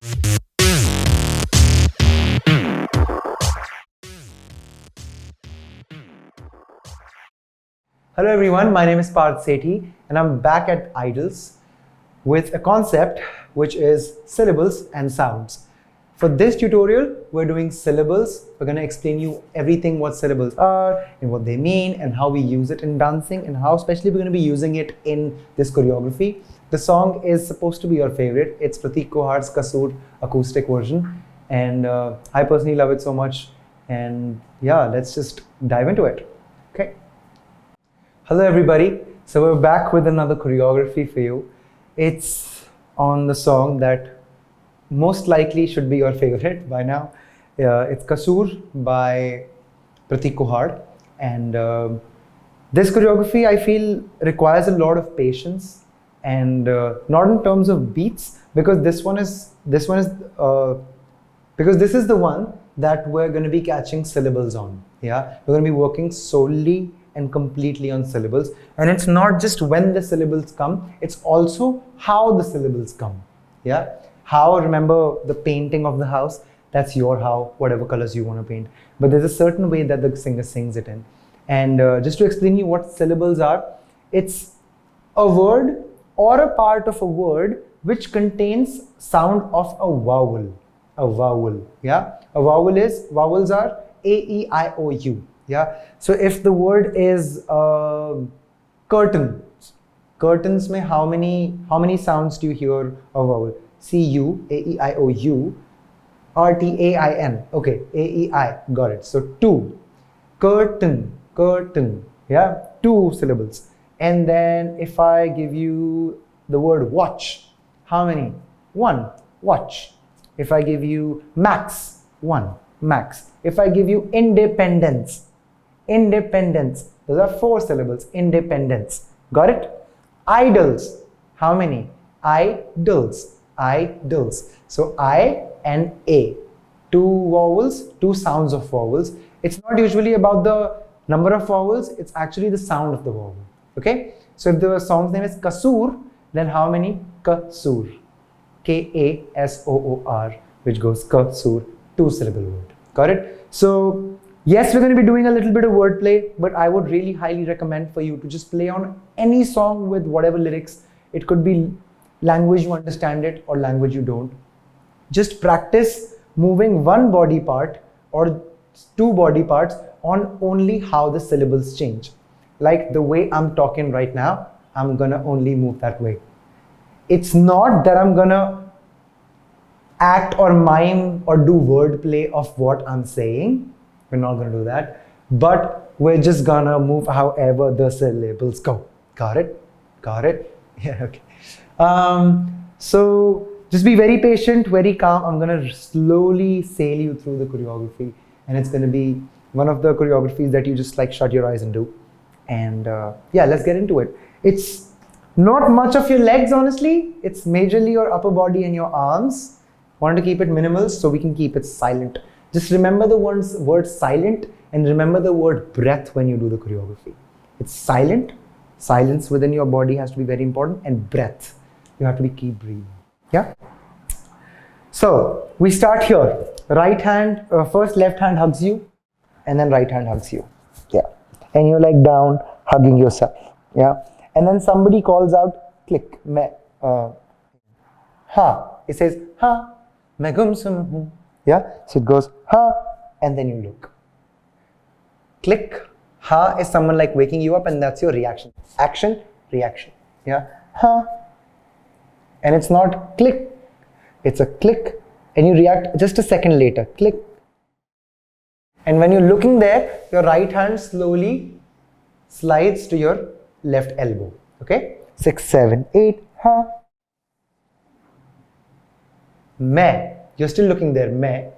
Hello everyone, my name is Parth Sethi and I'm back at IDALS with a concept which is syllables and sounds. For this tutorial, we're doing syllables. We're going to explain you everything what syllables are and what they mean and how we use it in dancing and how especially we're going to be using it in this choreography. The song is supposed to be your favorite. It's Prateek Kuhad's Kasoor acoustic version and I personally love it so much. And yeah, let's just dive into it. Okay. Hello everybody. So we're back with another choreography for you. It's on the song that most likely should be your favorite by now. It's Kasoor by Prateek Kuhad, and this choreography I feel requires a lot of patience and not in terms of beats, because this is the one that we're going to be catching syllables on. Yeah, we're going to be working solely and completely on syllables, and it's not just when the syllables come, it's also how the syllables come. Yeah. How, remember the painting of the house, that's your how, whatever colors you want to paint. But there's a certain way that the singer sings it in. And just to explain you what syllables are, it's a word or a part of a word which contains sound of a vowel. A vowel, yeah? Vowels are A, E, I, O, U, yeah? So if the word is curtain, curtains mein how many sounds do you hear of vowel? C-U, A-E-I-O-U, R-T-A-I-N. Okay, A-E-I, got it. So two, curtain, curtain, yeah, two syllables. And then if I give you the word watch, how many? One, watch. If I give you max, one, max. If I give you independence, independence, those are four syllables, independence. Got it? Idols, how many? Idols. IDALS. So I and A, two vowels, two sounds of vowels. It's not usually about the number of vowels, it's actually the sound of the vowel. Okay? So if the song's name is Kasoor, then how many? Kasoor. K-A-S-O-O-R, which goes Kasoor, two syllable word. Got it? So yes, we're going to be doing a little bit of wordplay, but I would really highly recommend for you to just play on any song with whatever lyrics. It could be language you understand it or language you don't. Just practice moving one body part or two body parts on only how the syllables change. Like the way I'm talking right now, I'm gonna only move that way. It's not that I'm gonna act or mime or do wordplay of what I'm saying. We're not gonna do that. But we're just gonna move however the syllables go. Got it? Got it? Yeah, okay. So just be very patient, very calm. I'm gonna slowly sail you through the choreography, and it's gonna be one of the choreographies that you just like shut your eyes and do. And yeah, let's get into it. It's not much of your legs, honestly. It's majorly your upper body and your arms. Wanted to keep it minimal so we can keep it silent. Just remember the word silent and remember the word breath when you do the choreography. It's silent. Silence within your body has to be very important, and breath. You have to keep breathing. Yeah? So we start here. Right hand, first left hand hugs you, and then right hand hugs you. Yeah. And you're like down, hugging yourself. Yeah. And then somebody calls out, click, ha. It says, ha, मैं गुमसुम हूँ. Yeah. So it goes, ha, and then you look. Click. Ha is someone like waking you up, and that's your reaction. Action, reaction. Yeah. Ha. And it's not click, it's a click, and you react just a second later. Click. And when you're looking there, your right hand slowly slides to your left elbow. Okay? 6, 7, 8. Ha. Main. You're still looking there. Main.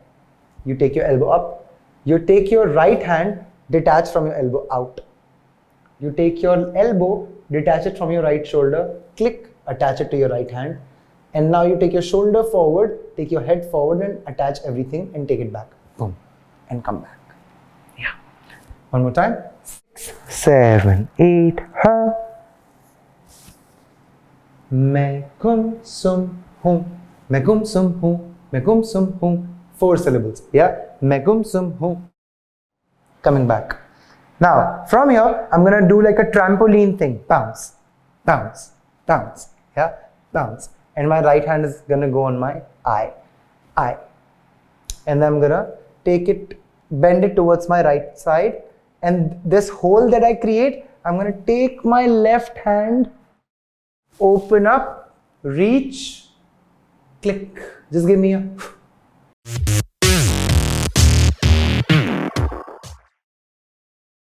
You take your elbow up. You take your right hand, detach from your elbow out. You take your elbow, detach it from your right shoulder, click, attach it to your right hand. And now you take your shoulder forward, take your head forward and attach everything and take it back. Boom. And come back. Yeah. One more time. 6, 7, 8. Ha. मैं गुमसुम हूँ, मैं गुमसुम हूँ, Main gum sum hu. 4 syllables. Yeah. Main gum sum hu. Coming back. Now, from here, I'm gonna do like a trampoline thing. Bounce, bounce, bounce. Yeah, bounce. And my right hand is gonna go on my I. And then I'm gonna take it, bend it towards my right side. And this hole that I create, I'm gonna take my left hand, open up, reach, click. Just give me a